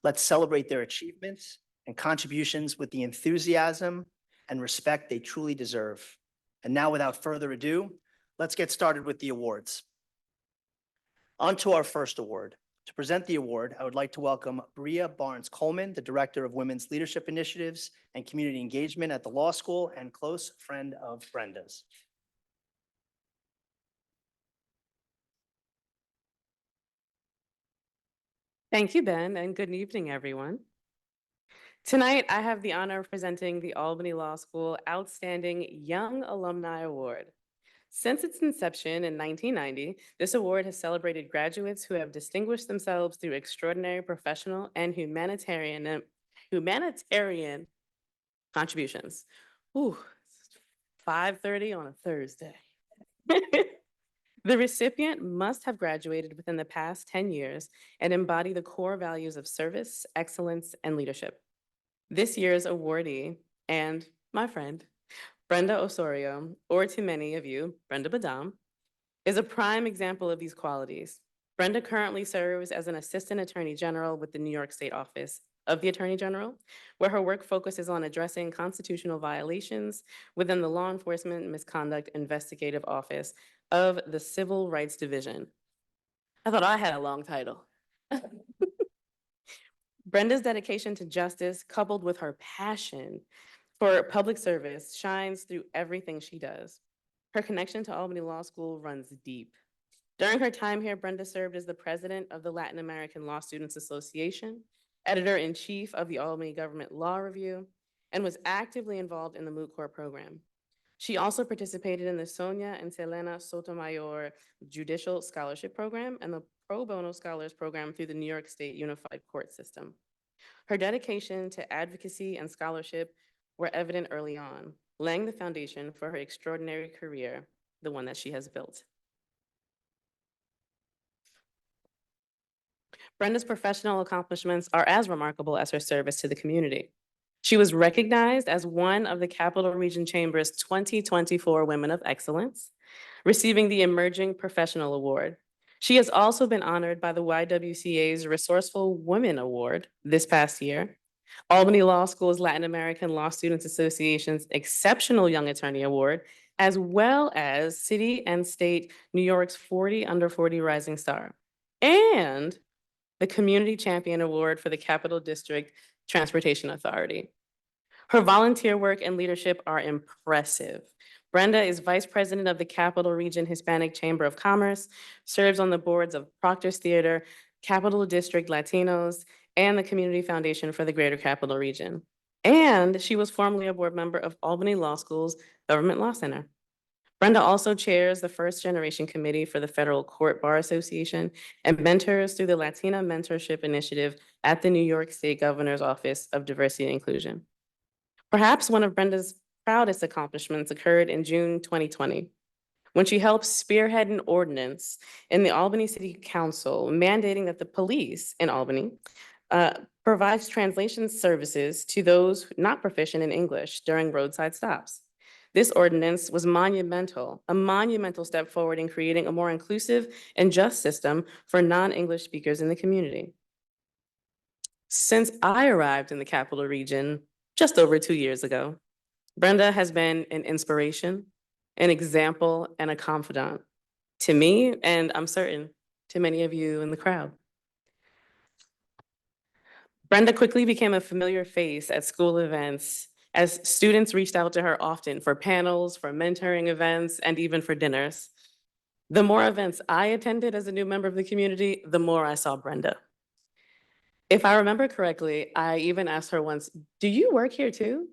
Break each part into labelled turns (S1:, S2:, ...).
S1: Let's celebrate their achievements and contributions with the enthusiasm and respect they truly deserve. And now, without further ado, let's get started with the awards. On to our first award. To present the award, I would like to welcome Bria Barnes-Coleman, the Director of Women's Leadership Initiatives and Community Engagement at the Law School and close friend of Brenda's.
S2: Thank you, Ben, and good evening, everyone. Tonight, I have the honor of presenting the Albany Law School Outstanding Young Alumni Award. Since its inception in 1990, this award has celebrated graduates who have distinguished themselves through extraordinary professional and humanitarian contributions. Ooh, 5:30 on a Thursday. The recipient must have graduated within the past 10 years and embody the core values of service, excellence, and leadership. This year's awardee, and my friend, Brenda Osorio, or to many of you, Brenda Baddam, is a prime example of these qualities. Brenda currently serves as an Assistant Attorney General with the New York State Office of the Attorney General, where her work focuses on addressing constitutional violations within the Law Enforcement Misconduct Investigative Office of the Civil Rights Division. I thought I had a long title. Brenda's dedication to justice, coupled with her passion for public service, shines through everything she does. Her connection to Albany Law School runs deep. During her time here, Brenda served as the president of the Latin American Law Students Association, editor-in-chief of the Albany Government Law Review, and was actively involved in the moot court program. She also participated in the Sonia and Selena Sotomayor Judicial Scholarship Program and the Pro Bono Scholars Program through the New York State Unified Court System. Her dedication to advocacy and scholarship were evident early on, laying the foundation for her extraordinary career, the one that she has built. Brenda's professional accomplishments are as remarkable as her service to the community. She was recognized as one of the Capital Region Chamber's 2024 Women of Excellence, receiving the Emerging Professional Award. She has also been honored by the YWCA's Resourceful Women Award this past year, Albany Law School's Latin American Law Students Association's Exceptional Young Attorney Award, as well as City and State New York's 40 Under 40 Rising Star, and the Community Champion Award for the Capital District Transportation Authority. Her volunteer work and leadership are impressive. Brenda is Vice President of the Capital Region Hispanic Chamber of Commerce, serves on the boards of Proctor's Theater, Capital District Latinos, and the Community Foundation for the Greater Capital Region. And she was formerly a board member of Albany Law School's Government Law Center. Brenda also chairs the First Generation Committee for the Federal Court Bar Association and mentors through the Latina Mentorship Initiative at the New York State Governor's Office of Diversity and Inclusion. Perhaps one of Brenda's proudest accomplishments occurred in June 2020, when she helped spearhead an ordinance in the Albany City Council mandating that the police in Albany provides translation services to those not proficient in English during roadside stops. This ordinance was monumental, a monumental step forward in creating a more inclusive and just system for non-English speakers in the community. Since I arrived in the Capital Region just over 2 years ago, Brenda has been an inspiration, an example, and a confidant to me, and I'm certain to many of you in the crowd. Brenda quickly became a familiar face at school events as students reached out to her often for panels, for mentoring events, and even for dinners. The more events I attended as a new member of the community, the more I saw Brenda. If I remember correctly, I even asked her once, "Do you work here too?"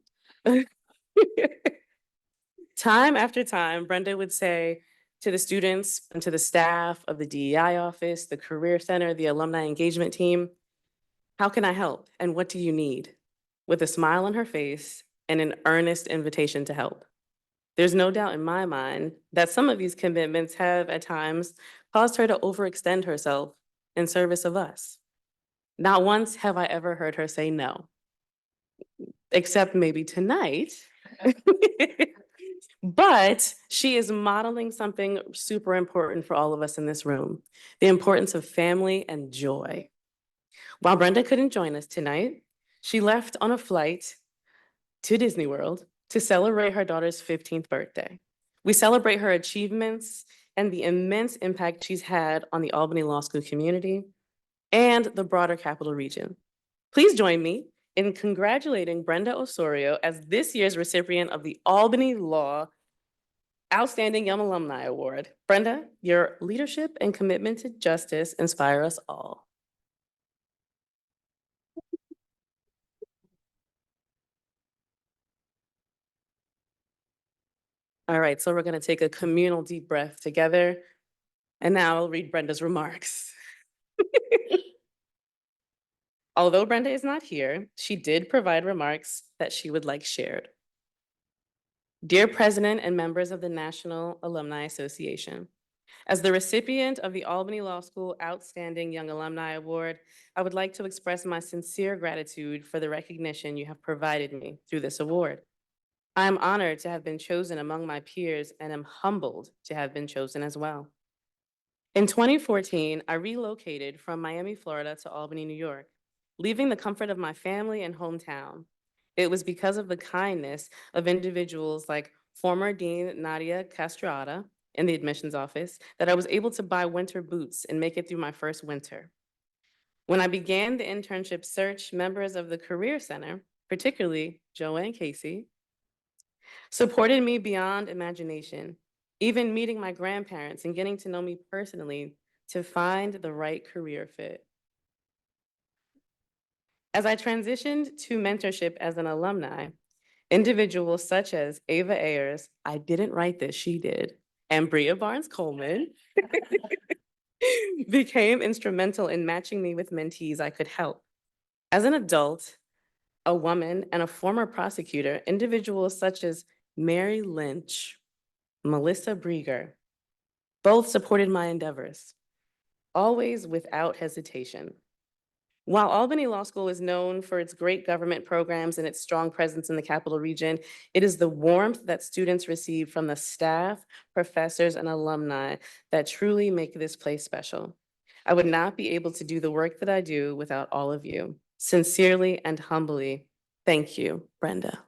S2: Time after time, Brenda would say to the students and to the staff of the DEI office, the Career Center, the Alumni Engagement Team, "How can I help and what do you need?" with a smile on her face and an earnest invitation to help. There's no doubt in my mind that some of these commitments have at times caused her to overextend herself in service of us. Not once have I ever heard her say no, except maybe tonight. But she is modeling something super important for all of us in this room, the importance of family and joy. While Brenda couldn't join us tonight, she left on a flight to Disney World to celebrate her daughter's 15th birthday. We celebrate her achievements and the immense impact she's had on the Albany Law School community and the broader Capital Region. Please join me in congratulating Brenda Osorio as this year's recipient of the Albany Law Outstanding Young Alumni Award. Brenda, your leadership and commitment to justice inspire us all. All right, so we're going to take a communal deep breath together. And now I'll read Brenda's remarks. Although Brenda is not here, she did provide remarks that she would like shared. Dear President and members of the National Alumni Association, as the recipient of the Albany Law School Outstanding Young Alumni Award, I would like to express my sincere gratitude for the recognition you have provided me through this award. I am honored to have been chosen among my peers and am humbled to have been chosen as well. In 2014, I relocated from Miami, Florida to Albany, New York, leaving the comfort of my family and hometown. It was because of the kindness of individuals like former Dean Nadia Castrata in the admissions office that I was able to buy winter boots and make it through my first winter. When I began the internship search, members of the Career Center, particularly Joanne Casey, supported me beyond imagination, even meeting my grandparents and getting to know me personally to find the right career fit. As I transitioned to mentorship as an alumni, individuals such as Ava Ayers, I didn't write this, she did, and Bria Barnes-Coleman became instrumental in matching me with mentees I could help. As an adult, a woman, and a former prosecutor, individuals such as Mary Lynch, Melissa Brieger, both supported my endeavors, always without hesitation. While Albany Law School is known for its great government programs and its strong presence in the Capital Region, it is the warmth that students receive from the staff, professors, and alumni that truly make this place special. I would not be able to do the work that I do without all of you. Sincerely and humbly, thank you, Brenda.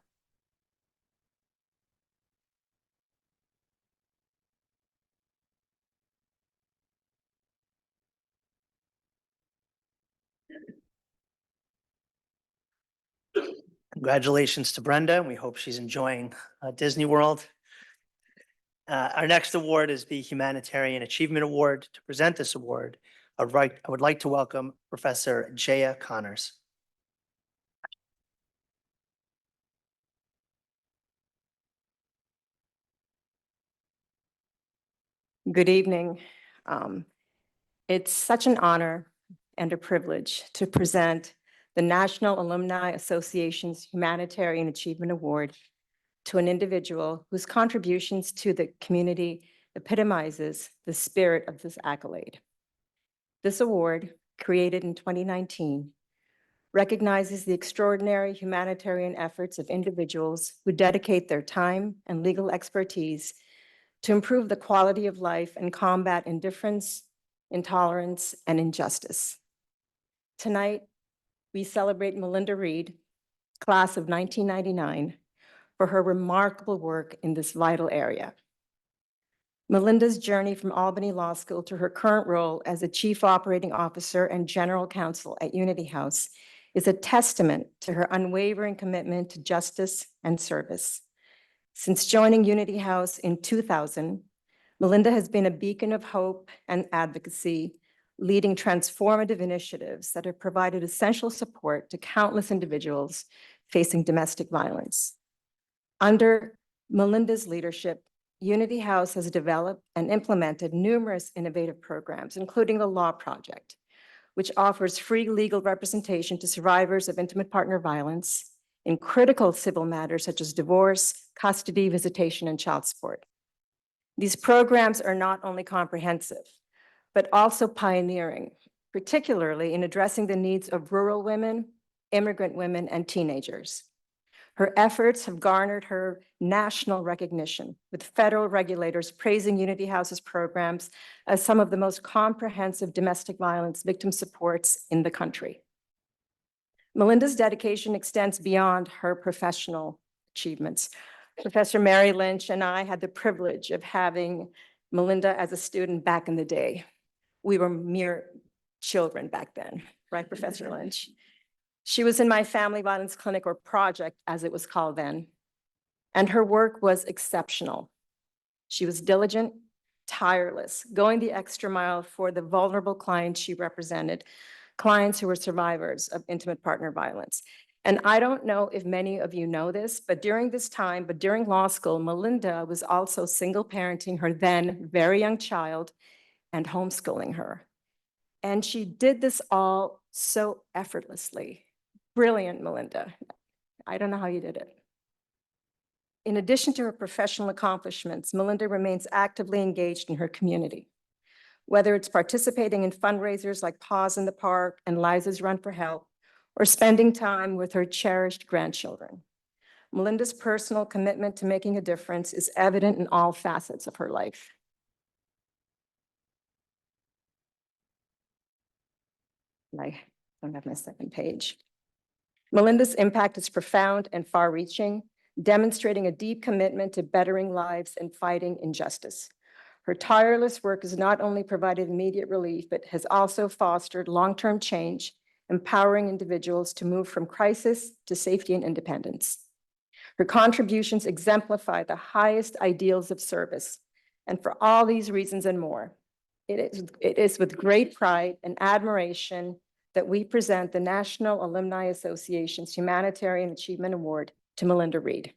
S1: Congratulations to Brenda. We hope she's enjoying Disney World. Our next award is the Humanitarian Achievement Award. To present this award, I would like to welcome Professor Jaya Connors.
S3: Good evening. It's such an honor and a privilege to present the National Alumni Association's Humanitarian Achievement Award to an individual whose contributions to the community epitomizes the spirit of this accolade. This award, created in 2019, recognizes the extraordinary humanitarian efforts of individuals who dedicate their time and legal expertise to improve the quality of life and combat indifference, intolerance, and injustice. Tonight, we celebrate Milinda Reed, class of 1999, for her remarkable work in this vital area. Milinda's journey from Albany Law School to her current role as a Chief Operating Officer and General Counsel at Unity House is a testament to her unwavering commitment to justice and service. Since joining Unity House in 2000, Milinda has been a beacon of hope and advocacy, leading transformative initiatives that have provided essential support to countless individuals facing domestic violence. Under Milinda's leadership, Unity House has developed and implemented numerous innovative programs, including the Law Project, which offers free legal representation to survivors of intimate partner violence in critical civil matters such as divorce, custody, visitation, and child support. These programs are not only comprehensive, but also pioneering, particularly in addressing the needs of rural women, immigrant women, and teenagers. Her efforts have garnered her national recognition, with federal regulators praising Unity House's programs as some of the most comprehensive domestic violence victim supports in the country. Milinda's dedication extends beyond her professional achievements. Professor Mary Lynch and I had the privilege of having Milinda as a student back in the day. We were mere children back then, right, Professor Lynch? She was in my family violence clinic, or project as it was called then, and her work was exceptional. She was diligent, tireless, going the extra mile for the vulnerable clients she represented, clients who were survivors of intimate partner violence. And I don't know if many of you know this, but during law school, Milinda was also single parenting her then very young child and homeschooling her. And she did this all so effortlessly. Brilliant, Milinda. I don't know how you did it. In addition to her professional accomplishments, Milinda remains actively engaged in her community. Whether it's participating in fundraisers like Paws in the Park and Liza's Run for Help, or spending time with her cherished grandchildren. Milinda's personal commitment to making a difference is evident in all facets of her life. I don't have my second page. Milinda's impact is profound and far-reaching, demonstrating a deep commitment to bettering lives and fighting injustice. Her tireless work has not only provided immediate relief, but has also fostered long-term change, empowering individuals to move from crisis to safety and independence. Her contributions exemplify the highest ideals of service, and for all these reasons and more, it is with great pride and admiration that we present the National Alumni Association's Humanitarian Achievement Award to Milinda Reed.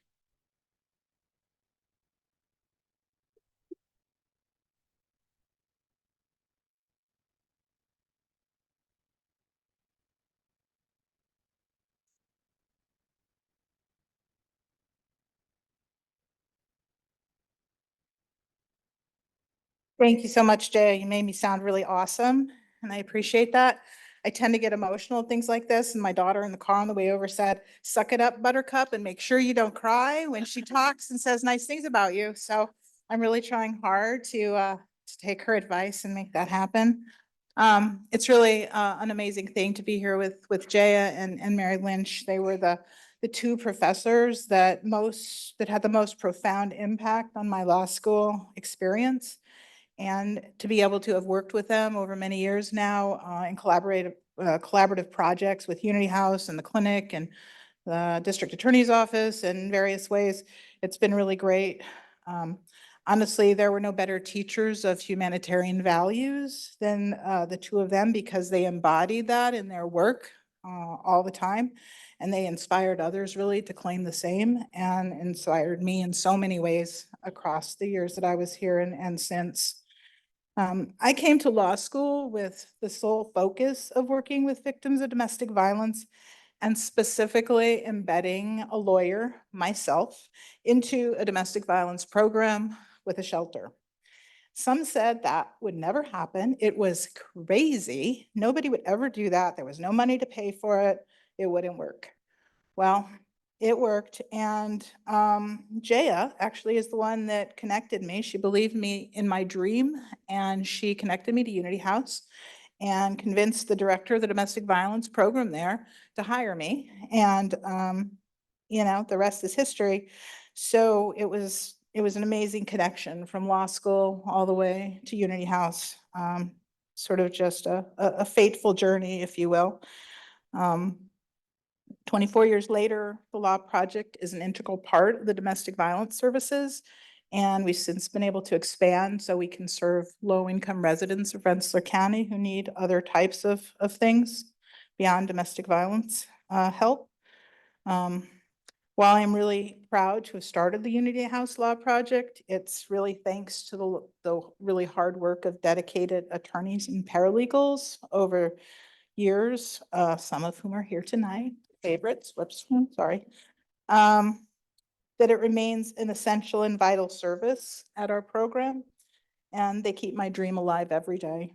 S4: Thank you so much, Jay. You made me sound really awesome, and I appreciate that. I tend to get emotional at things like this, and my daughter in the car on the way over said, "Suck it up, Buttercup, and make sure you don't cry when she talks and says nice things about you." So I'm really trying hard to take her advice and make that happen. It's really an amazing thing to be here with Jaya and Mary Lynch. They were the two professors that had the most profound impact on my law school experience. And to be able to have worked with them over many years now in collaborative projects with Unity House and the clinic and the district attorney's office and various ways, it's been really great. Honestly, there were no better teachers of humanitarian values than the two of them, because they embodied that in their work all the time. And they inspired others really to claim the same, and inspired me in so many ways across the years that I was here and since. I came to law school with the sole focus of working with victims of domestic violence, and specifically embedding a lawyer, myself, into a domestic violence program with a shelter. Some said that would never happen. It was crazy. Nobody would ever do that. There was no money to pay for it. It wouldn't work. Well, it worked, and Jaya actually is the one that connected me. She believed me in my dream, and she connected me to Unity House and convinced the director of the domestic violence program there to hire me. And the rest is history. So it was an amazing connection from law school all the way to Unity House. Sort of just a fateful journey, if you will. 24 years later, the Law Project is an integral part of the domestic violence services, and we've since been able to expand so we can serve low-income residents of Rensselaer County who need other types of things beyond domestic violence help. While I'm really proud to have started the Unity House Law Project, it's really thanks to the really hard work of dedicated attorneys and paralegals over years, some of whom are here tonight, favorites, whoops, sorry, that it remains an essential and vital service at our program. And they keep my dream alive every day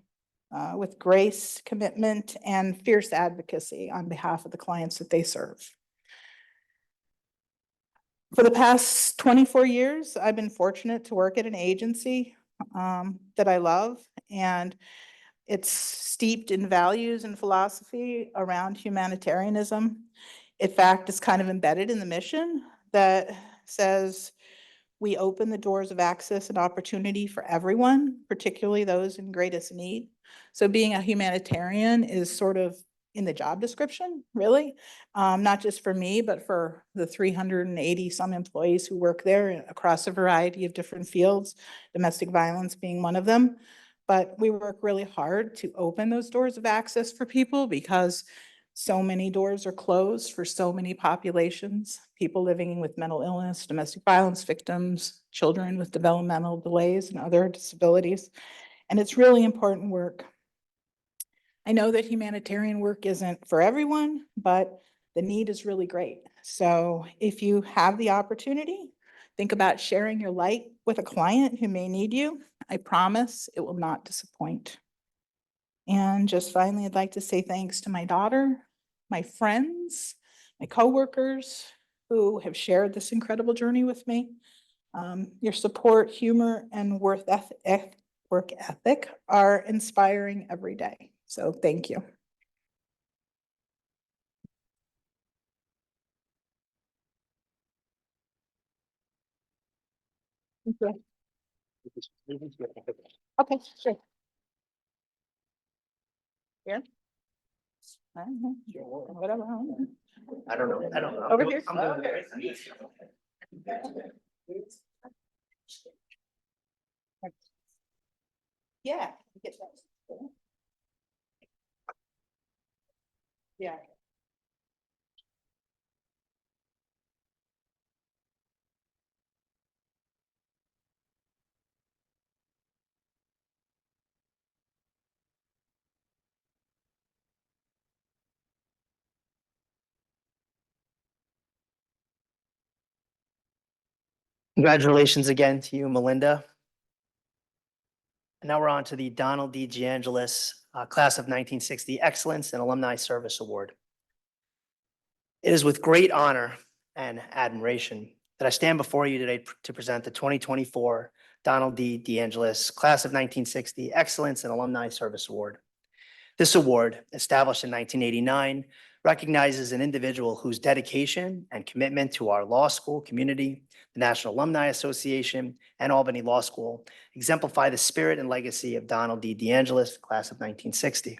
S4: with grace, commitment, and fierce advocacy on behalf of the clients that they serve. For the past 24 years, I've been fortunate to work at an agency that I love, and it's steeped in values and philosophy around humanitarianism. In fact, it's kind of embedded in the mission that says we open the doors of access and opportunity for everyone, particularly those in greatest need. So being a humanitarian is sort of in the job description, really, not just for me, but for the 380 some employees who work there across a variety of different fields, domestic violence being one of them. But we work really hard to open those doors of access for people because so many doors are closed for so many populations, people living with mental illness, domestic violence victims, children with developmental delays and other disabilities. And it's really important work. I know that humanitarian work isn't for everyone, but the need is really great. So if you have the opportunity, think about sharing your light with a client who may need you. I promise it will not disappoint. And just finally, I'd like to say thanks to my daughter, my friends, my coworkers who have shared this incredible journey with me. Your support, humor, and work ethic are inspiring every day. So thank you. Okay, sure. Here? Whatever.
S1: I don't know. I don't know.
S4: Over here.
S1: I'm doing it.
S4: Yeah. Get that. Yeah.
S1: Congratulations again to you, Milinda. And now we're on to the Donald D. DeAngelis Class of 1960 Excellence and Alumni Service Award. It is with great honor and admiration that I stand before you today to present the 2024 Donald D. DeAngelis Class of 1960 Excellence and Alumni Service Award. This award, established in 1989, recognizes an individual whose dedication and commitment to our law school community, the National Alumni Association, and Albany Law School exemplify the spirit and legacy of Donald D. DeAngelis, Class of 1960.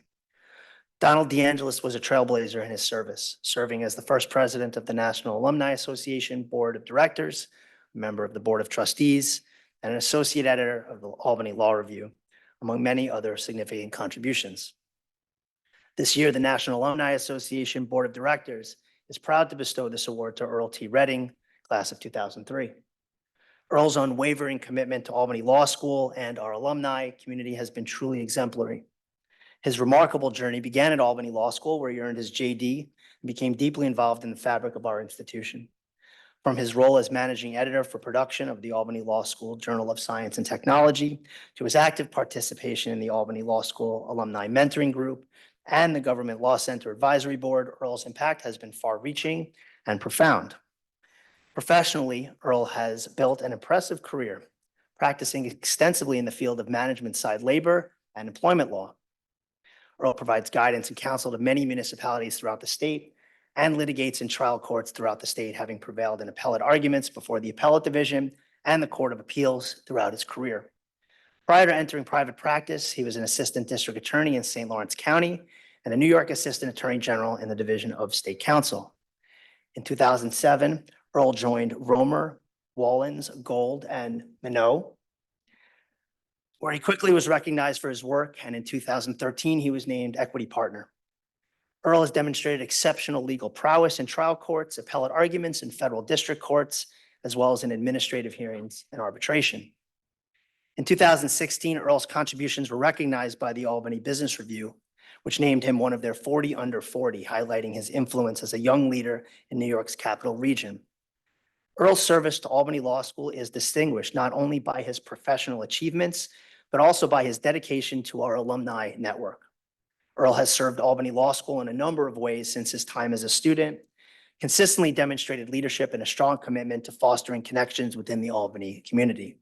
S1: Donald DeAngelis was a trailblazer in his service, serving as the first president of the National Alumni Association Board of Directors, a member of the Board of Trustees, and an associate editor of the Albany Law Review, among many other significant contributions. This year, the National Alumni Association Board of Directors is proud to bestow this award to Earl T. Class of 2003. Earl's unwavering commitment to Albany Law School and our alumni community has been truly exemplary. His remarkable journey began at Albany Law School, where he earned his JD and became deeply involved in the fabric of our institution. From his role as managing editor for production of the Albany Law School Journal of Science and Technology, to his active participation in the Albany Law School Alumni Mentoring Group and the Government Law Center Advisory Board, Earl's impact has been far-reaching and profound. Professionally, Earl has built an impressive career, practicing extensively in the field of management-side labor and employment law. Earl provides guidance and counsel to many municipalities throughout the state and litigates in trial courts throughout the state, having prevailed in appellate arguments before the Appellate Division and the Court of Appeals throughout his career. Prior to entering private practice, he was an assistant district attorney in St. Lawrence County and a New York assistant attorney general in the Division of State Counsel. In 2007, Earl joined Roemer, Wallens, Gold, and Mineaux, where he quickly was recognized for his work, and in 2013, he was named equity partner. Earl has demonstrated exceptional legal prowess in trial courts, appellate arguments in federal district courts, as well as in administrative hearings and arbitration. In 2016, Earl's contributions were recognized by the Albany Business Review, which named him one of their 40 under 40, highlighting his influence as a young leader in New York's capital region. Earl's service to Albany Law School is distinguished not only by his professional achievements, but also by his dedication to our alumni network. Earl has served Albany Law School in a number of ways since his time as a student, consistently demonstrated leadership and a strong commitment to fostering connections within the Albany community.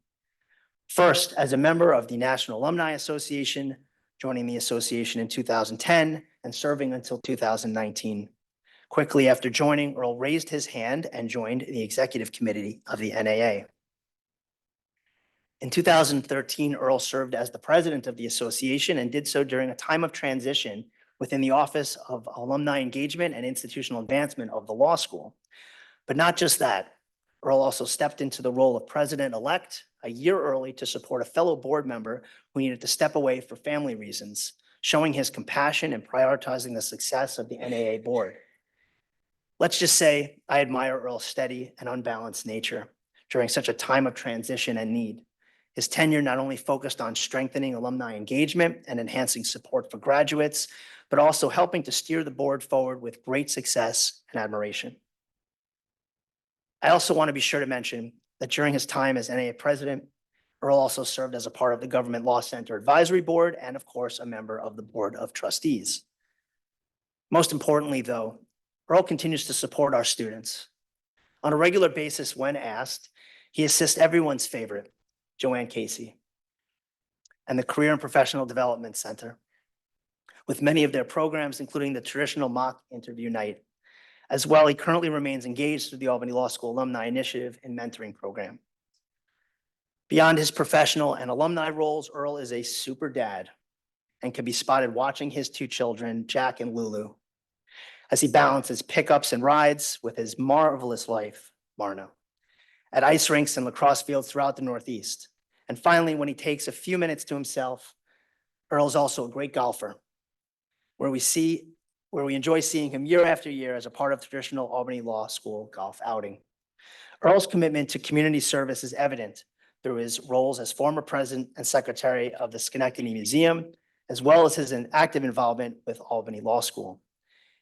S1: First, as a member of the National Alumni Association, joining the association in 2010 and serving until 2019. Quickly after joining, Earl raised his hand and joined the executive committee of the NAA. In 2013, Earl served as the president of the association and did so during a time of transition within the Office of Alumni Engagement and Institutional Advancement of the law school. But not just that, Earl also stepped into the role of president-elect a year early to support a fellow board member who needed to step away for family reasons, showing his compassion and prioritizing the success of the NAA board. Let's just say I admire Earl's steady and unbalanced nature during such a time of transition and need. His tenure not only focused on strengthening alumni engagement and enhancing support for graduates, but also helping to steer the board forward with great success and admiration. I also want to be sure to mention that during his time as NAA president, Earl also served as a part of the Government Law Center Advisory Board and, of course, a member of the Board of Trustees. Most importantly, though, Earl continues to support our students. On a regular basis, when asked, he assists everyone's favorite, Joanne Casey, and the Career and Professional Development Center, with many of their programs, including the traditional mock interview night. As well, he currently remains engaged through the Albany Law School Alumni Initiative and Mentoring Program. Beyond his professional and alumni roles, Earl is a super dad and can be spotted watching his two children, Jack and Lulu, as he balances pickups and rides with his marvelous wife, Mineaux, at ice rinks and lacrosse fields throughout the Northeast. And finally, when he takes a few minutes to himself, Earl's also a great golfer, where we enjoy seeing him year after year as a part of the traditional Albany Law School golf outing. Earl's commitment to community service is evident through his roles as former president and secretary of the Schenectady Museum, as well as his active involvement with Albany Law School.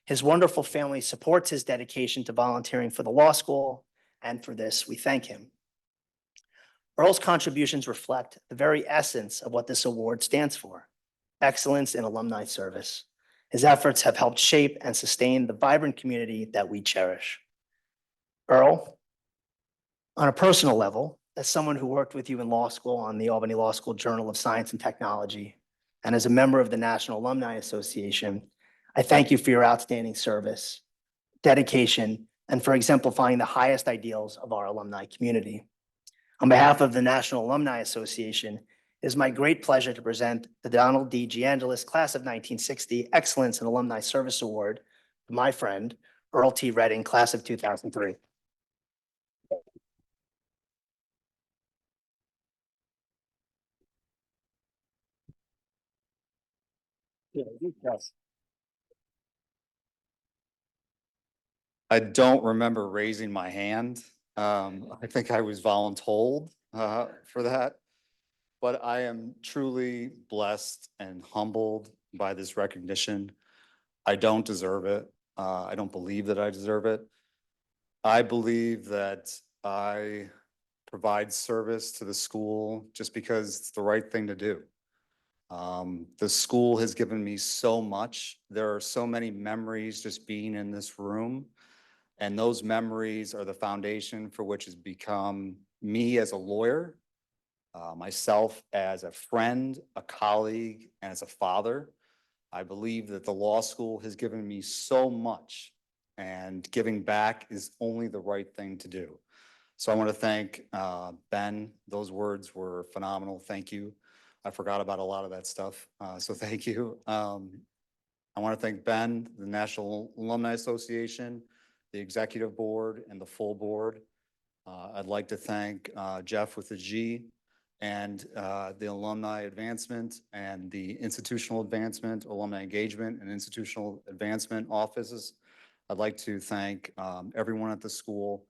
S1: His wonderful family supports his dedication to volunteering for the law school, and for this, we thank him. Earl's contributions reflect the very essence of what this award stands for: excellence in alumni service. His efforts have helped shape and sustain the vibrant community that we cherish. Earl, on a personal level, as someone who worked with you in law school on the Albany Law School Journal of Science and Technology, and as a member of the National Alumni Association, I thank you for your outstanding service, dedication, and for exemplifying the highest ideals of our alumni community. On behalf of the National Alumni Association, it is my great pleasure to present the Donald D. DeAngelis Class of 1960 Excellence in Alumni Service Award to my friend, Earl T. Redding, Class of 2003.
S5: I don't remember raising my hand. I think I was voluntold for that. But I am truly blessed and humbled by this recognition. I don't deserve it. I don't believe that I deserve it. I believe that I provide service to the school just because it's the right thing to do. The school has given me so much. There are so many memories just being in this room. And those memories are the foundation for which has become me as a lawyer, myself as a friend, a colleague, and as a father. I believe that the law school has given me so much, and giving back is only the right thing to do. So I want to thank Ben. Those words were phenomenal. Thank you. I forgot about a lot of that stuff, so thank you. I want to thank Ben, the National Alumni Association, the executive board, and the full board. I'd like to thank Jeff with the G, and the Alumni Advancement and the Institutional Advancement, Alumni Engagement and Institutional Advancement offices. I'd like to thank everyone at the school,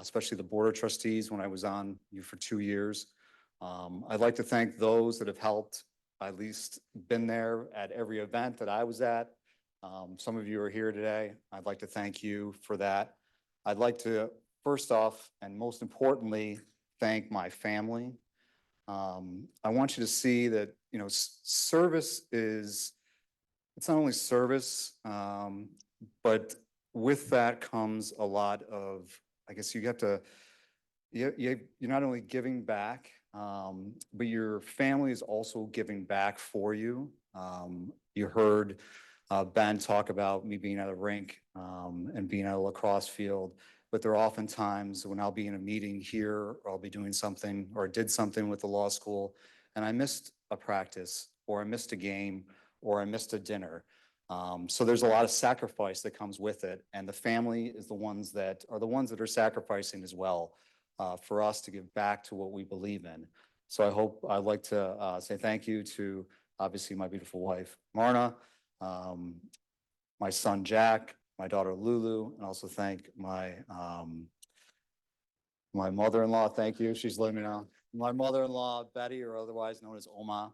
S5: especially the Board of Trustees when I was on you for 2 years. I'd like to thank those that have helped, at least been there at every event that I was at. Some of you are here today. I'd like to thank you for that. I'd like to, first off, and most importantly, thank my family. I want you to see that, you know, service is, it's not only service, but with that comes a lot of, I guess you have to, you're not only giving back, but your family is also giving back for you. You heard Ben talk about me being at a rink and being at a lacrosse field, but there are often times when I'll be in a meeting here, or I'll be doing something, or did something with the law school, and I missed a practice, or I missed a game, or I missed a dinner. So there's a lot of sacrifice that comes with it, and the family is the ones that are sacrificing as well for us to give back to what we believe in. So I'd like to say thank you to obviously my beautiful wife, Marna, my son, Jack, my daughter, Lulu, and also thank my mother-in-law. Thank you. She's letting me know. My mother-in-law, Betty, or otherwise known as Oma,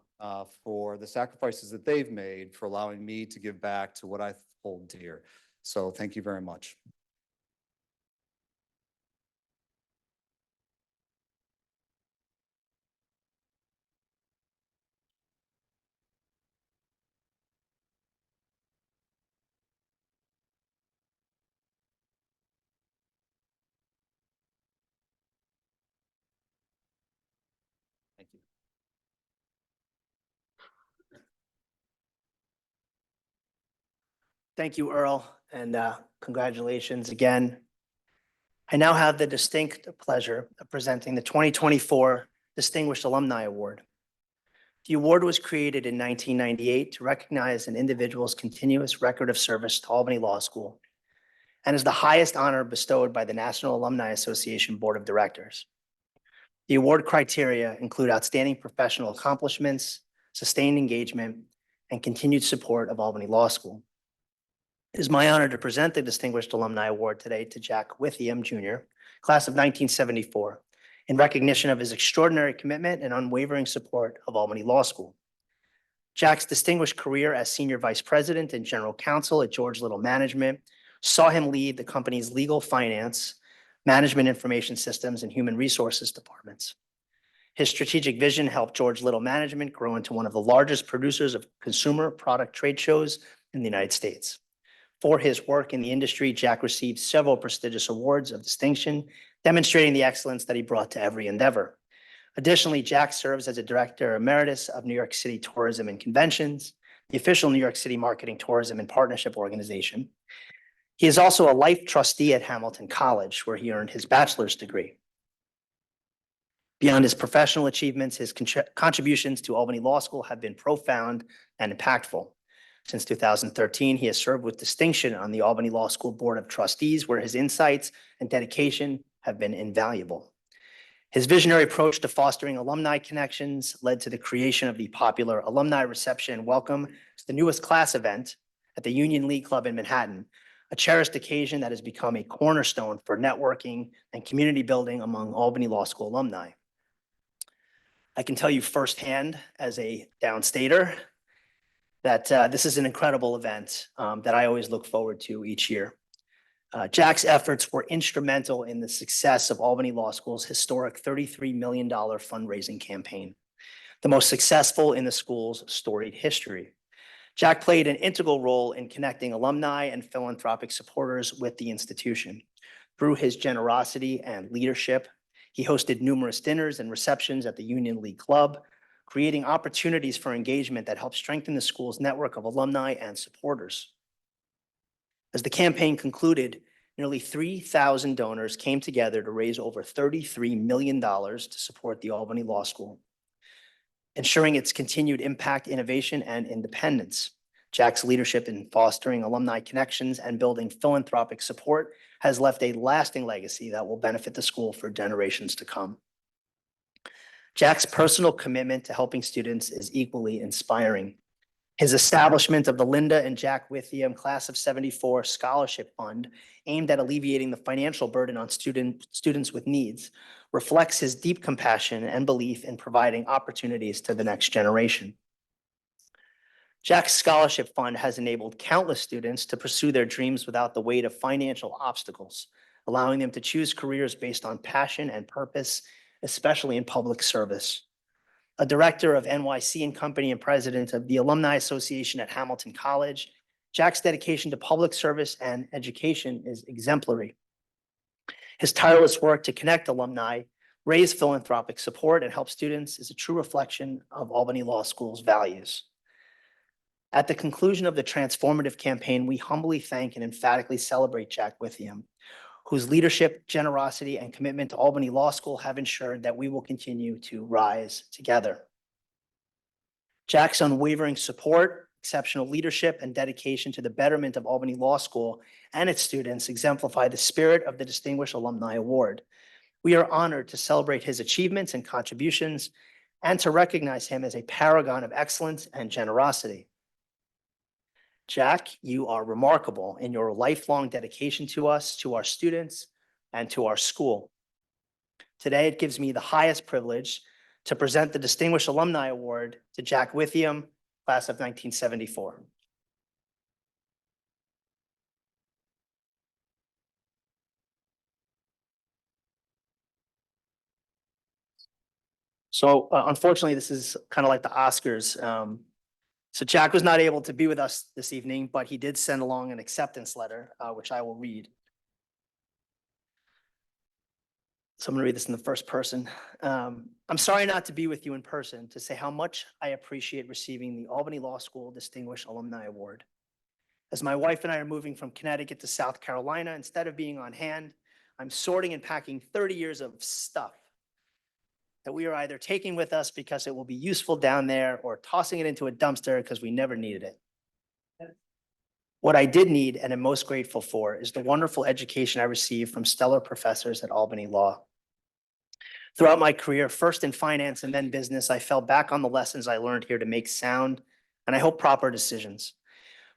S5: for the sacrifices that they've made for allowing me to give back to what I hold dear. So thank you very much. Thank you.
S1: Thank you, Earl, and congratulations again. I now have the distinct pleasure of presenting the 2024 Distinguished Alumni Award. The award was created in 1998 to recognize an individual's continuous record of service to Albany Law School and is the highest honor bestowed by the National Alumni Association Board of Directors. The award criteria include outstanding professional accomplishments, sustained engagement, and continued support of Albany Law School. It is my honor to present the Distinguished Alumni Award today to Jack Withiam Jr., class of 1974, in recognition of his extraordinary commitment and unwavering support of Albany Law School. Jack's distinguished career as Senior Vice President and General Counsel at George Little Management saw him lead the company's legal, finance, management information systems, and human resources departments. His strategic vision helped George Little Management grow into one of the largest producers of consumer product trade shows in the United States. For his work in the industry, Jack received several prestigious awards of distinction, demonstrating the excellence that he brought to every endeavor. Additionally, Jack serves as a Director Emeritus of New York City Tourism and Conventions, the official New York City Marketing, Tourism, and Partnership Organization. He is also a life trustee at Hamilton College, where he earned his bachelor's degree. Beyond his professional achievements, his contributions to Albany Law School have been profound and impactful. Since 2013, he has served with distinction on the Albany Law School Board of Trustees, where his insights and dedication have been invaluable. His visionary approach to fostering alumni connections led to the creation of the popular Alumni Reception and Welcome to the newest class event at the Union League Club in Manhattan, a cherished occasion that has become a cornerstone for networking and community building among Albany Law School alumni. I can tell you firsthand as a downstater that this is an incredible event that I always look forward to each year. Jack's efforts were instrumental in the success of Albany Law School's historic $33 million fundraising campaign, the most successful in the school's storied history. Jack played an integral role in connecting alumni and philanthropic supporters with the institution. Through his generosity and leadership, he hosted numerous dinners and receptions at the Union League Club, creating opportunities for engagement that helped strengthen the school's network of alumni and supporters. As the campaign concluded, nearly 3,000 donors came together to raise over $33 million to support the Albany Law School, ensuring its continued impact, innovation, and independence. Jack's leadership in fostering alumni connections and building philanthropic support has left a lasting legacy that will benefit the school for generations to come. Jack's personal commitment to helping students is equally inspiring. His establishment of the Linda and Jack Withiam Class of '74 Scholarship Fund, aimed at alleviating the financial burden on students with needs, reflects his deep compassion and belief in providing opportunities to the next generation. Jack's Scholarship Fund has enabled countless students to pursue their dreams without the weight of financial obstacles, allowing them to choose careers based on passion and purpose, especially in public service. A director of NYC and Company and president of the Alumni Association at Hamilton College, Jack's dedication to public service and education is exemplary. His tireless work to connect alumni, raise philanthropic support, and help students is a true reflection of Albany Law School's values. At the conclusion of the transformative campaign, we humbly thank and emphatically celebrate Jack Withiam, whose leadership, generosity, and commitment to Albany Law School have ensured that we will continue to rise together. Jack's unwavering support, exceptional leadership, and dedication to the betterment of Albany Law School and its students exemplify the spirit of the Distinguished Alumni Award. We are honored to celebrate his achievements and contributions and to recognize him as a paragon of excellence and generosity. Jack, you are remarkable in your lifelong dedication to us, to our students, and to our school. Today, it gives me the highest privilege to present the Distinguished Alumni Award to Jack Withiam, class of 1974. So unfortunately, this is kind of like the Oscars. So Jack was not able to be with us this evening, but he did send along an acceptance letter, which I will read. So I'm going to read this in the first person. I'm sorry not to be with you in person to say how much I appreciate receiving the Albany Law School Distinguished Alumni Award. As my wife and I are moving from Connecticut to South Carolina, instead of being on hand, I'm sorting and packing 30 years of stuff that we are either taking with us because it will be useful down there or tossing it into a dumpster because we never needed it. What I did need and am most grateful for is the wonderful education I received from stellar professors at Albany Law. Throughout my career, first in finance and then business, I fell back on the lessons I learned here to make sound and I hope proper decisions.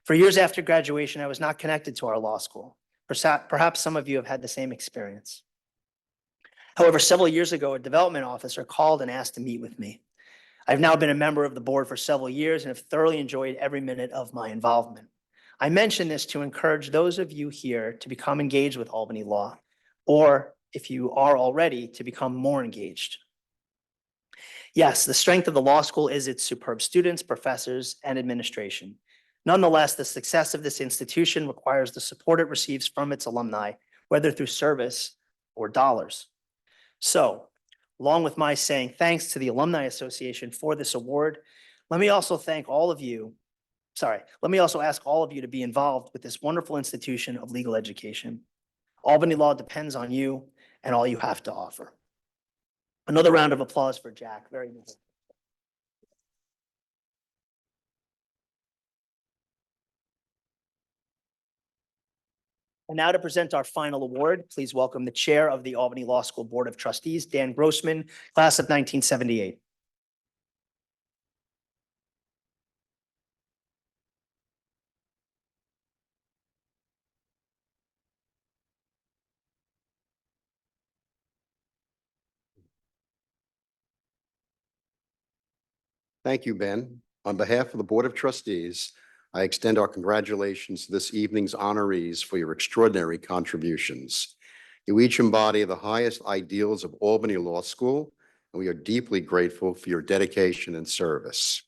S1: For years after graduation, I was not connected to our law school. Perhaps some of you have had the same experience. However, several years ago, a development officer called and asked to meet with me. I've now been a member of the board for several years and have thoroughly enjoyed every minute of my involvement. I mention this to encourage those of you here to become engaged with Albany Law, or if you are already, to become more engaged. Yes, the strength of the law school is its superb students, professors, and administration. Nonetheless, the success of this institution requires the support it receives from its alumni, whether through service or dollars. So, along with my saying thanks to the Alumni Association for this award, let me also ask all of you to be involved with this wonderful institution of legal education. Albany Law depends on you and all you have to offer. Another round of applause for Jack. Very nice. And now to present our final award, please welcome the chair of the Albany Law School Board of Trustees, Dan Grossman, class of 1978.
S6: Thank you, Ben. On behalf of the Board of Trustees, I extend our congratulations to this evening's honorees for your extraordinary contributions. You each embody the highest ideals of Albany Law School, and we are deeply grateful for your dedication and service.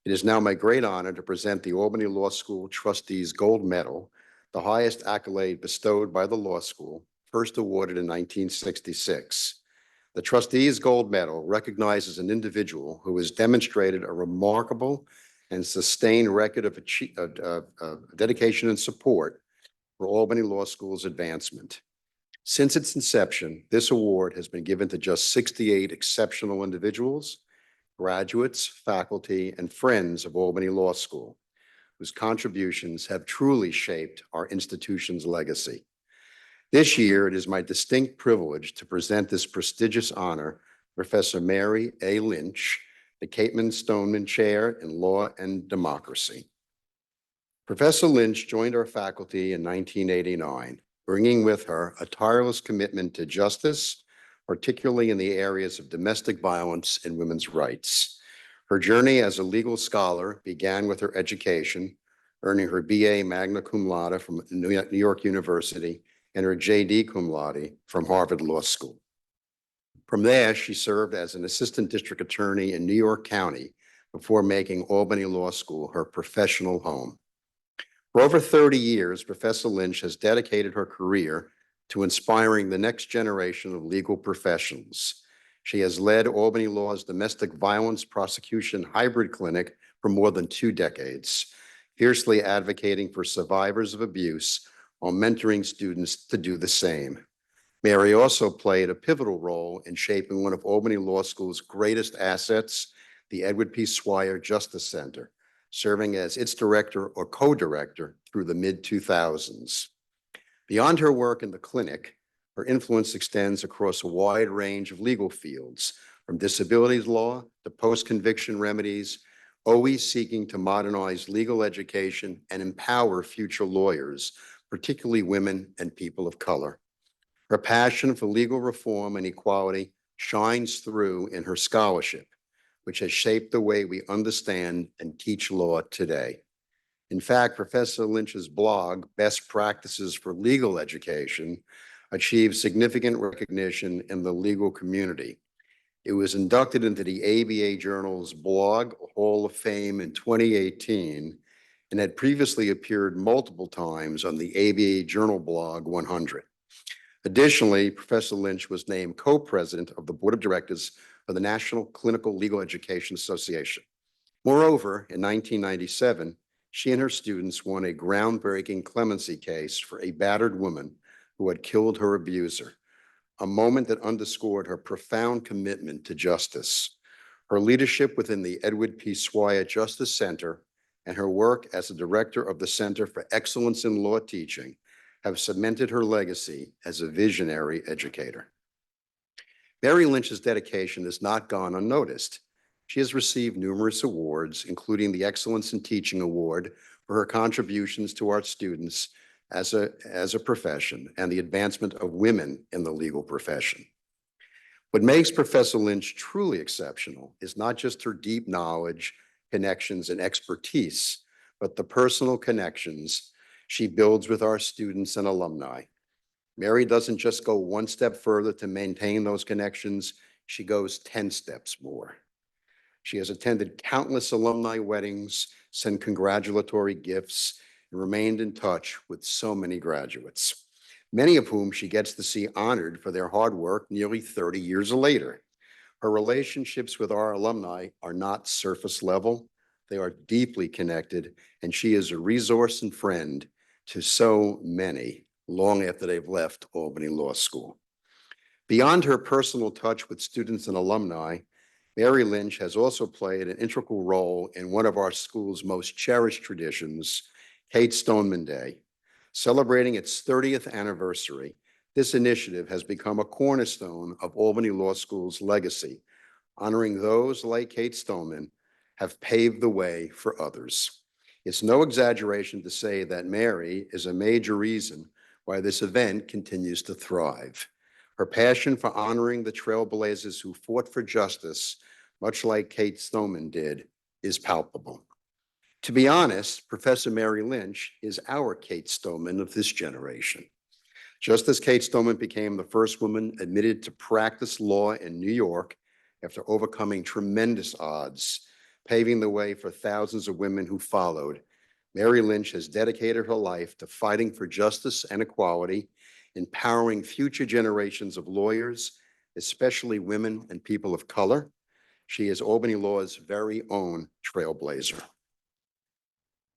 S6: It is now my great honor to present the Albany Law School Trustees Gold Medal, the highest accolade bestowed by the law school, first awarded in 1966. The Trustees Gold Medal recognizes an individual who has demonstrated a remarkable and sustained record of dedication and support for Albany Law School's advancement. Since its inception, this award has been given to just 68 exceptional individuals, graduates, faculty, and friends of Albany Law School, whose contributions have truly shaped our institution's legacy. This year, it is my distinct privilege to present this prestigious honor to Professor Mary A. Lynch, the Capeman Stoneman Chair in Law and Democracy. Professor Lynch joined our faculty in 1989, bringing with her a tireless commitment to justice, particularly in the areas of domestic violence and women's rights. Her journey as a legal scholar began with her education, earning her BA magna cum laude from New York University and her JD cum laude from Harvard Law School. From there, she served as an assistant district attorney in New York County before making Albany Law School her professional home. For over 30 years, Professor Lynch has dedicated her career to inspiring the next generation of legal professionals. She has led Albany Law's domestic violence prosecution hybrid clinic for more than 2 decades, fiercely advocating for survivors of abuse while mentoring students to do the same. Mary also played a pivotal role in shaping one of Albany Law School's greatest assets, the Edward P. Swire Justice Center, serving as its director or co-director through the mid-2000s. Beyond her work in the clinic, her influence extends across a wide range of legal fields, from disabilities law to post-conviction remedies, always seeking to modernize legal education and empower future lawyers, particularly women and people of color. Her passion for legal reform and equality shines through in her scholarship, which has shaped the way we understand and teach law today. In fact, Professor Lynch's blog, Best Practices for Legal Education, achieved significant recognition in the legal community. It was inducted into the ABA Journal's Blog Hall of Fame in 2018 and had previously appeared multiple times on the ABA Journal Blog 100. Additionally, Professor Lynch was named co-president of the Board of Directors of the National Clinical Legal Education Association. Moreover, in 1997, she and her students won a groundbreaking clemency case for a battered woman who had killed her abuser, a moment that underscored her profound commitment to justice. Her leadership within the Edward P. Swire Justice Center and her work as a director of the Center for Excellence in Law Teaching have cemented her legacy as a visionary educator. Mary Lynch's dedication has not gone unnoticed. She has received numerous awards, including the Excellence in Teaching Award for her contributions to our students as a profession and the advancement of women in the legal profession. What makes Professor Lynch truly exceptional is not just her deep knowledge, connections, and expertise, but the personal connections she builds with our students and alumni. Mary doesn't just go one step further to maintain those connections, she goes 10 steps more. She has attended countless alumni weddings, sent congratulatory gifts, and remained in touch with so many graduates, many of whom she gets to see honored for their hard work nearly 30 years later. Her relationships with our alumni are not surface level, they are deeply connected, and she is a resource and friend to so many long after they've left Albany Law School. Beyond her personal touch with students and alumni, Mary Lynch has also played an integral role in one of our school's most cherished traditions, Kate Stoneman Day. Celebrating its 30th anniversary, this initiative has become a cornerstone of Albany Law School's legacy, honoring those like Kate Stoneman have paved the way for others. It's no exaggeration to say that Mary is a major reason why this event continues to thrive. Her passion for honoring the trailblazers who fought for justice, much like Kate Stoneman did, is palpable. To be honest, Professor Mary Lynch is our Kate Stoneman of this generation. Just as Kate Stoneman became the first woman admitted to practice law in New York after overcoming tremendous odds, paving the way for thousands of women who followed, Mary Lynch has dedicated her life to fighting for justice and equality, empowering future generations of lawyers, especially women and people of color. She is Albany Law's very own trailblazer.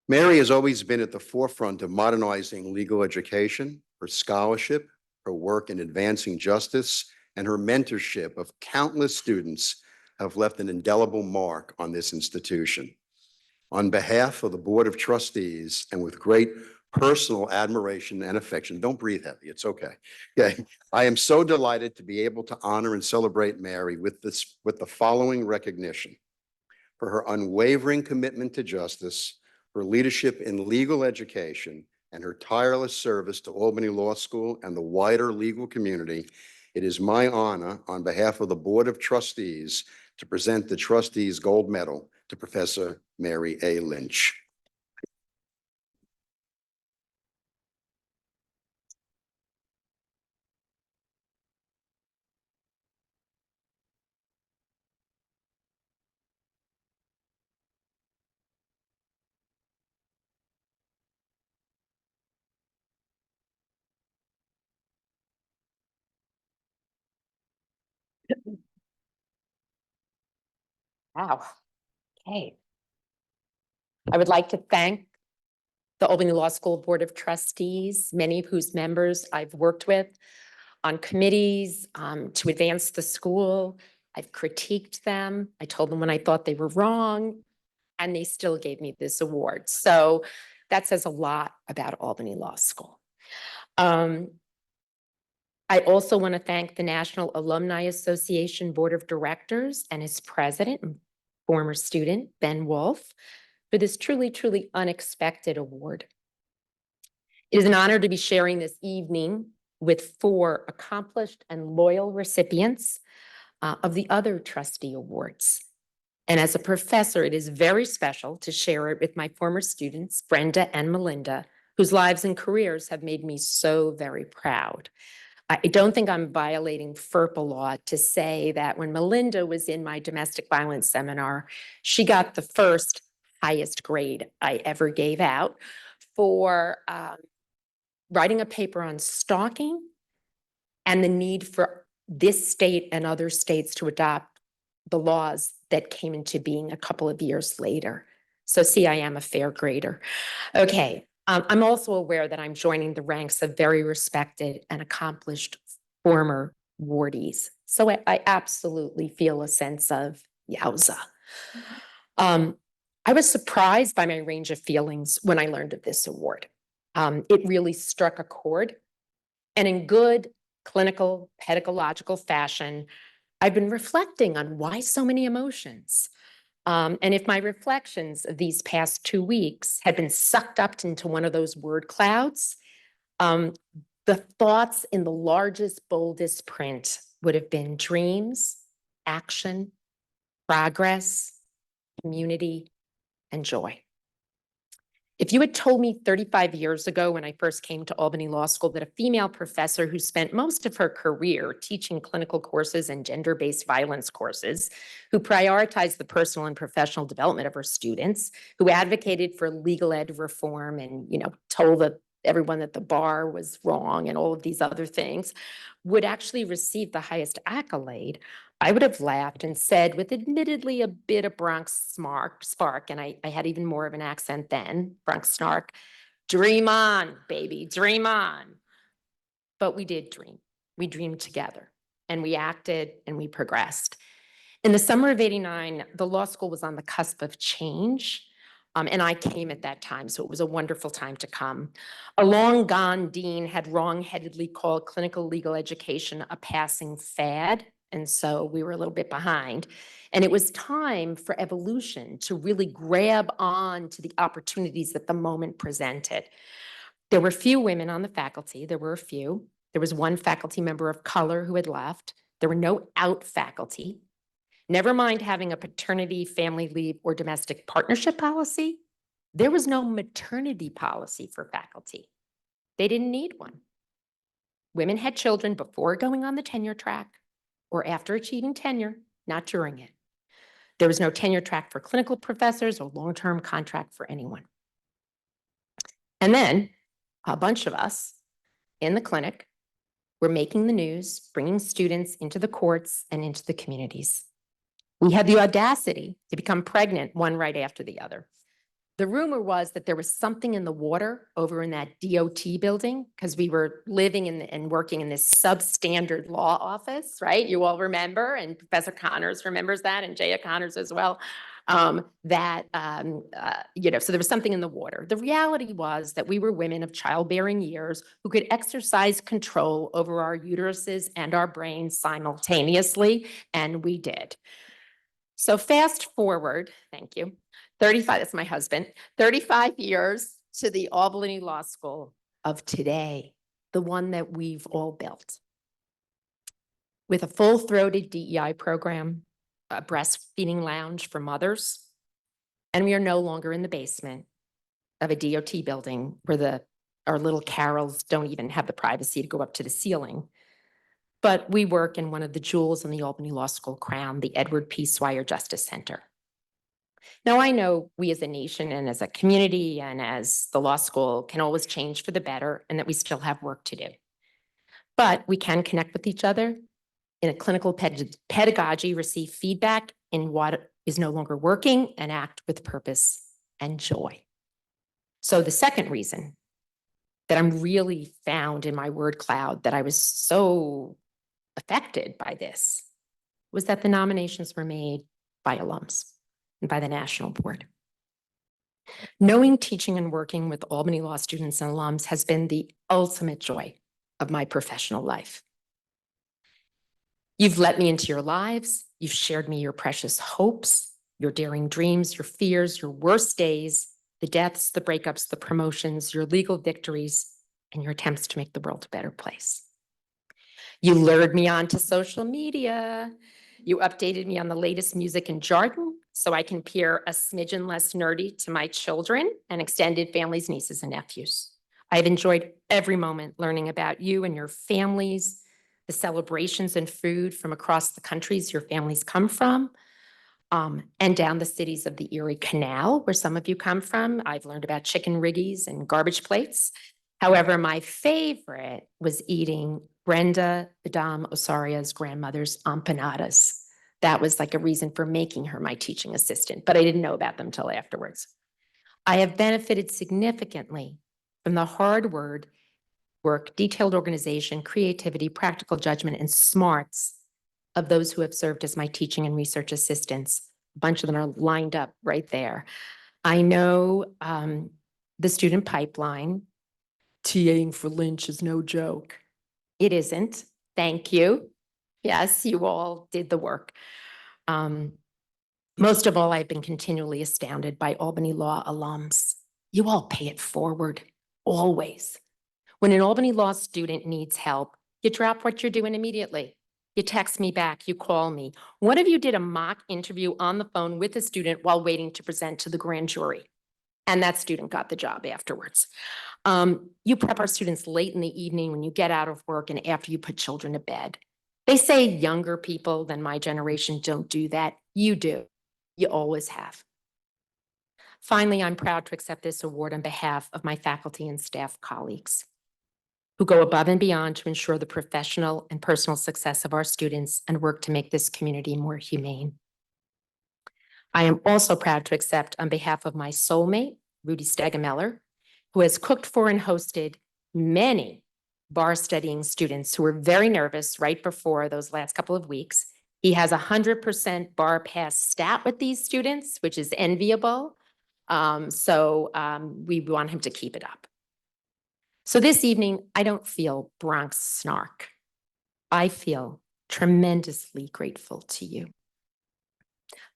S6: Mary has always been at the forefront of modernizing legal education. Her scholarship, her work in advancing justice, and her mentorship of countless students have left an indelible mark on this institution. On behalf of the Board of Trustees and with great personal admiration and affection, don't breathe heavy, it's okay. Okay, I am so delighted to be able to honor and celebrate Mary with the following recognition: for her unwavering commitment to justice, her leadership in legal education, and her tireless service to Albany Law School and the wider legal community. It is my honor, on behalf of the Board of Trustees, to present the Trustees Gold Medal to Professor Mary A. Lynch.
S7: Wow. Okay. I would like to thank the Albany Law School Board of Trustees, many of whose members I've worked with on committees to advance the school. I've critiqued them. I told them when I thought they were wrong, and they still gave me this award. So that says a lot about Albany Law School. I also want to thank the National Alumni Association Board of Directors and its president, and former student, Ben Wolf, for this truly, truly unexpected award. It is an honor to be sharing this evening with 4 accomplished and loyal recipients of the other trustee awards. And as a professor, it is very special to share it with my former students, Brenda and Milinda, whose lives and careers have made me so very proud. I don't think I'm violating FERPA law to say that when Milinda was in my domestic violence seminar, she got the first highest grade I ever gave out for writing a paper on stalking and the need for this state and other states to adopt the laws that came into being a couple of years later. So see, I am a fair grader. Okay. I'm also aware that I'm joining the ranks of very respected and accomplished former awardees. So I absolutely feel a sense of yowza. I was surprised by my range of feelings when I learned of this award. It really struck a chord. And in good clinical pedagogical fashion, I've been reflecting on why so many emotions. And if my reflections of these past 2 weeks had been sucked up into one of those word clouds, the thoughts in the largest, boldest print would have been dreams, action, progress, community, and joy. If you had told me 35 years ago when I first came to Albany Law School that a female professor who spent most of her career teaching clinical courses and gender-based violence courses, who prioritized the personal and professional development of her students, who advocated for legal ed reform and, told everyone that the bar was wrong and all of these other things, would actually receive the highest accolade, I would have laughed and said, with admittedly a bit of Bronx spark, and I had even more of an accent then, Bronx snark, dream on, baby, dream on. But we did dream. We dreamed together, and we acted, and we progressed. In the summer of '89, the law school was on the cusp of change, and I came at that time, so it was a wonderful time to come. A long gone dean had wrongheadedly called clinical legal education a passing fad, and so we were a little bit behind. And it was time for evolution to really grab on to the opportunities that the moment presented. There were few women on the faculty. There were a few. There was one faculty member of color who had left. There were no out faculty. Never mind having a paternity, family leave, or domestic partnership policy. There was no maternity policy for faculty. They didn't need one. Women had children before going on the tenure track or after achieving tenure, not during it. There was no tenure track for clinical professors or long-term contract for anyone. And then a bunch of us in the clinic were making the news, bringing students into the courts and into the communities. We had the audacity to become pregnant one right after the other. The rumor was that there was something in the water over in that DOT building because we were living in and working in this substandard law office, right? You all remember, and Professor Connors remembers that, and Jaya Connors as well. So there was something in the water. The reality was that we were women of childbearing years who could exercise control over our uteruses and our brains simultaneously, and we did. So fast forward, thank you, 35, that's my husband, 35 years to the Albany Law School of today, the one that we've all built. With a full-throated DEI program, a breastfeeding lounge for mothers, and we are no longer in the basement of a DOT building where our little Carols don't even have the privacy to go up to the ceiling. But we work in one of the jewels in the Albany Law School crown, the Edward P. Swire Justice Center. Now, I know we as a nation and as a community and as the law school can always change for the better and that we still have work to do. But we can connect with each other in a clinical pedagogy, receive feedback in what is no longer working, and act with purpose and joy. So the second reason that I'm really found in my word cloud that I was so affected by this was that the nominations were made by alums and by the national board. Knowing, teaching, and working with Albany Law students and alums has been the ultimate joy of my professional life. You've let me into your lives. You've shared me your precious hopes, your daring dreams, your fears, your worst days, the deaths, the breakups, the promotions, your legal victories, and your attempts to make the world a better place. You lured me onto social media. You updated me on the latest music and jargon so I can appear a smidgen less nerdy to my children and extended families, nieces, and nephews. I've enjoyed every moment learning about you and your families, the celebrations and food from across the countries your families come from, and down the cities of the Erie Canal, where some of you come from. I've learned about chicken riggies and garbage plates. However, my favorite was eating Brenda, Baddam, Osorio's grandmother's empanadas. That was like a reason for making her my teaching assistant, but I didn't know about them till afterwards. I have benefited significantly from the hard work, detailed organization, creativity, practical judgment, and smarts of those who have served as my teaching and research assistants. A bunch of them are lined up right there. I know the student pipeline. TAing for Lynch is no joke. It isn't. Thank you. Yes, you all did the work. Most of all, I've been continually astounded by Albany Law alums. You all pay it forward, always. When an Albany Law student needs help, you drop what you're doing immediately. You text me back, you call me. One of you did a mock interview on the phone with a student while waiting to present to the grand jury. And that student got the job afterwards. You prep our students late in the evening when you get out of work and after you put children to bed. They say younger people than my generation don't do that. You do. You always have. Finally, I'm proud to accept this award on behalf of my faculty and staff colleagues who go above and beyond to ensure the professional and personal success of our students and work to make this community more humane. I am also proud to accept on behalf of my soulmate, Rudy Stegemeller, who has cooked for and hosted many bar studying students who were very nervous right before those last couple of weeks. He has 100% bar pass stat with these students, which is enviable. We want him to keep it up. So this evening, I don't feel Bronx snark. I feel tremendously grateful to you.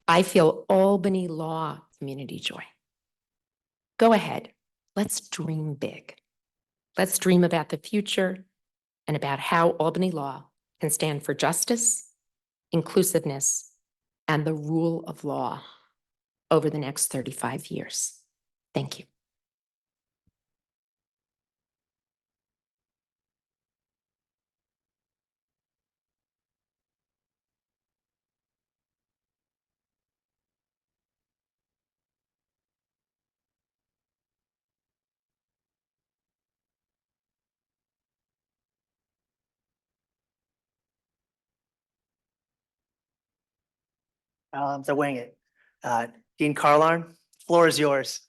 S7: I feel Albany Law community joy. Go ahead, let's dream big. Let's dream about the future and about how Albany Law can stand for justice, inclusiveness, and the rule of law over the next 35 years. Thank you.
S1: So wing it. Dean Carlarn, floor is yours.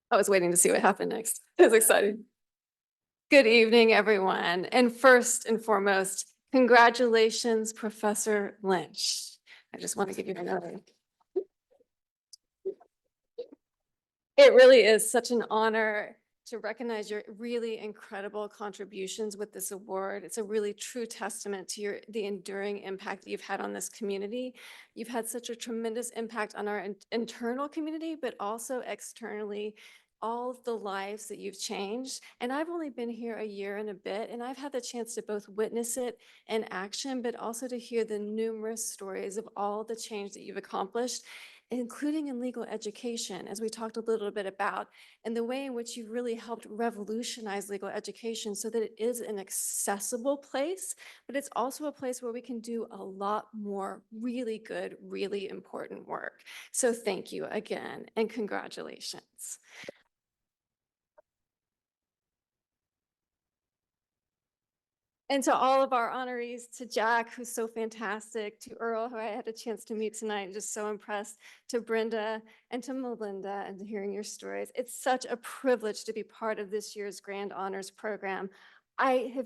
S8: I was waiting to see what happened next. It was exciting. Good evening, everyone. And first and foremost, congratulations, Professor Lynch. I just want to give you another. It really is such an honor to recognize your really incredible contributions with this award. It's a really true testament to the enduring impact that you've had on this community. You've had such a tremendous impact on our internal community, but also externally, all of the lives that you've changed. And I've only been here a year and a bit, and I've had the chance to both witness it in action, but also to hear the numerous stories of all the change that you've accomplished, including in legal education, as we talked a little bit about, and the way in which you've really helped revolutionize legal education so that it is an accessible place, but it's also a place where we can do a lot more really good, really important work. So thank you again, and congratulations. And to all of our honorees, to Jack, who's so fantastic, to Earl, who I had a chance to meet tonight, just so impressed, to Brenda and to Milinda, and to hearing your stories. It's such a privilege to be part of this year's Grand Honors Program.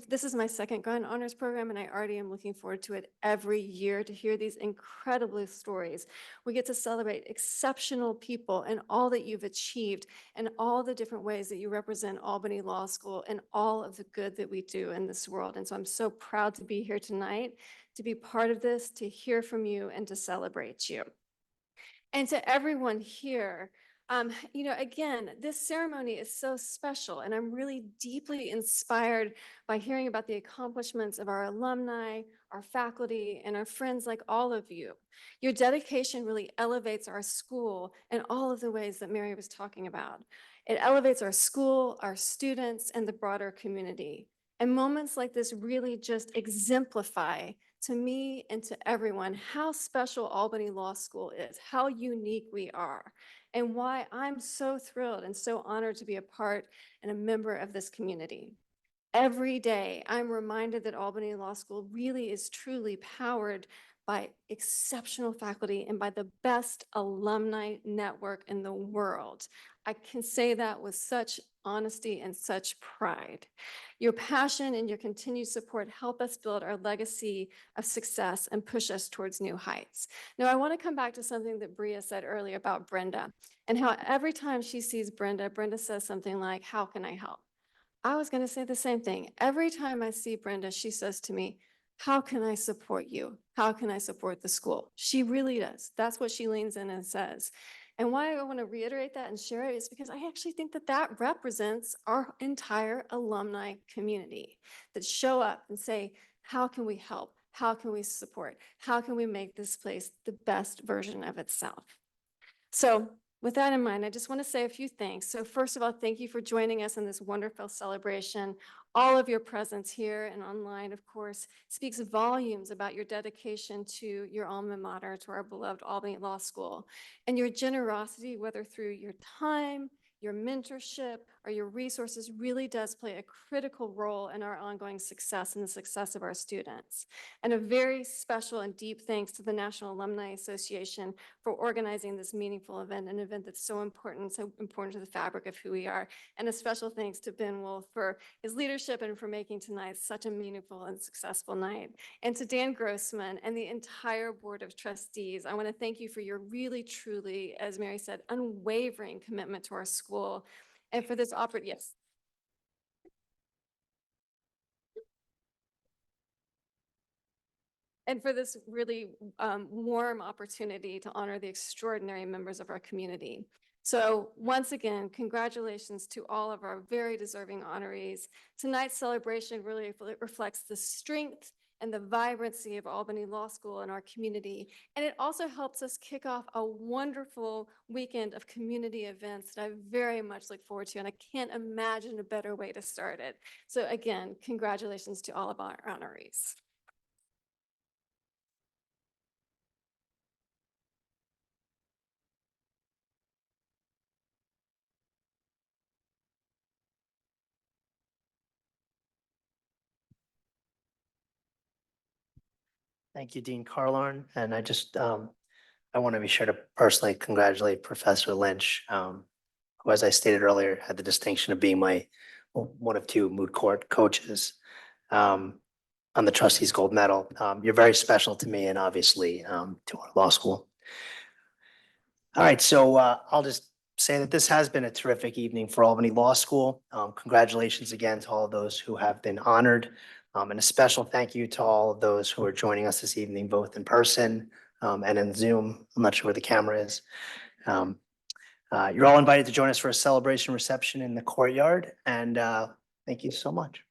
S8: This is my second Grand Honors Program, and I already am looking forward to it every year to hear these incredible stories. We get to celebrate exceptional people and all that you've achieved and all the different ways that you represent Albany Law School and all of the good that we do in this world. And so I'm so proud to be here tonight, to be part of this, to hear from you, and to celebrate you. And to everyone here, again, this ceremony is so special, and I'm really deeply inspired by hearing about the accomplishments of our alumni, our faculty, and our friends like all of you. Your dedication really elevates our school in all of the ways that Mary was talking about. It elevates our school, our students, and the broader community. And moments like this really just exemplify to me and to everyone how special Albany Law School is, how unique we are, and why I'm so thrilled and so honored to be a part and a member of this community. Every day, I'm reminded that Albany Law School really is truly powered by exceptional faculty and by the best alumni network in the world. I can say that with such honesty and such pride. Your passion and your continued support help us build our legacy of success and push us towards new heights. Now, I want to come back to something that Bria said earlier about Brenda and how every time she sees Brenda, Brenda says something like, "How can I help?" I was going to say the same thing. Every time I see Brenda, she says to me, "How can I support you? How can I support the school?" She really does. That's what she leans in and says. And why I want to reiterate that and share it is because I actually think that that represents our entire alumni community that show up and say, "How can we help? How can we support? How can we make this place the best version of itself?" So with that in mind, I just want to say a few things. So first of all, thank you for joining us in this wonderful celebration. All of your presence here and online, of course, speaks volumes about your dedication to your alma mater, to our beloved Albany Law School, and your generosity, whether through your time, your mentorship, or your resources, really does play a critical role in our ongoing success and the success of our students. And a very special and deep thanks to the National Alumni Association for organizing this meaningful event, an event that's so important to the fabric of who we are. And a special thanks to Ben Wolf for his leadership and for making tonight such a meaningful and successful night. And to Dan Grossman and the entire Board of Trustees, I want to thank you for your really, truly, as Mary said, unwavering commitment to our school. And for this yes. And for this really warm opportunity to honor the extraordinary members of our community. So once again, congratulations to all of our very deserving honorees. Tonight's celebration really reflects the strength and the vibrancy of Albany Law School in our community. And it also helps us kick off a wonderful weekend of community events that I very much look forward to, and I can't imagine a better way to start it. So again, congratulations to all of our honorees.
S1: Thank you, Dean Carlorn. And I want to be sure to personally congratulate Professor Lynch, who, as I stated earlier, had the distinction of being one of two moot court coaches on the Trustees Gold Medal. You're very special to me and obviously to our law school. All right, so I'll just say that this has been a terrific evening for Albany Law School. Congratulations again to all of those who have been honored. And a special thank you to all of those who are joining us this evening, both in person and in Zoom. I'm not sure where the camera is. You're all invited to join us for a celebration reception in the courtyard, and thank you so much.